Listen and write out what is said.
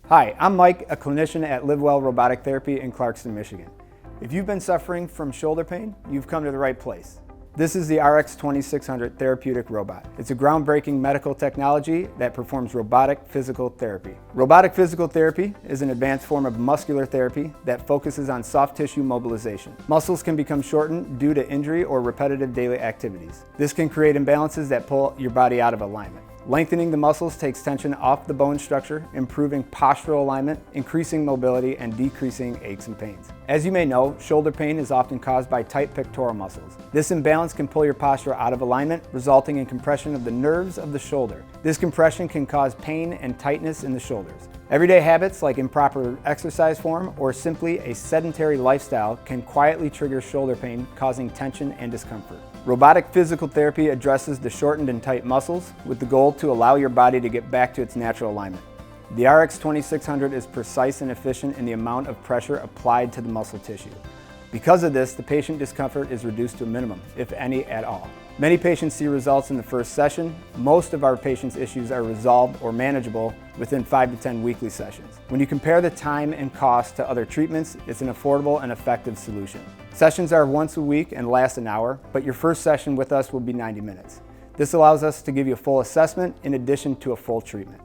Hi, I'm Mike, a clinician at Livewell Robotic Therapy in Clarkston, Michigan. If you've been suffering from shoulder pain, you've come to the right place. This is the RX2600 therapeutic robot. It's a groundbreaking medical technology that performs robotic physical therapy. Robotic physical therapy is an advanced form of muscular therapy that focuses on soft tissue mobilization. Muscles can become shortened due to injury or repetitive daily activities. This can create imbalances that pull your body out of alignment. Lengthening the muscles takes tension off the bone structure, improving postural alignment, increasing mobility, and decreasing aches and pains. As you may know, shoulder pain is often caused by tight pectoral muscles. This imbalance can pull your posture out of alignment, resulting in compression of the nerves of the shoulder. This compression can cause pain and tightness in the shoulders. Everyday habits like improper exercise form or simply a sedentary lifestyle can quietly trigger shoulder pain, causing tension and discomfort. Robotic physical therapy addresses the shortened and tight muscles with the goal to allow your body to get back to its natural alignment. The RX2600 is precise and efficient in the amount of pressure applied to the muscle tissue. Because of this, the patient discomfort is reduced to a minimum, if any at all. Many patients see results in the first session. Most of our patients' issues are resolved or manageable within 5 to 10 weekly sessions. When you compare the time and cost to other treatments, it's an affordable and effective solution. Sessions are once a week and last an hour, but your first session with us will be 90 minutes. This allows us to give you a full assessment in addition to a full treatment.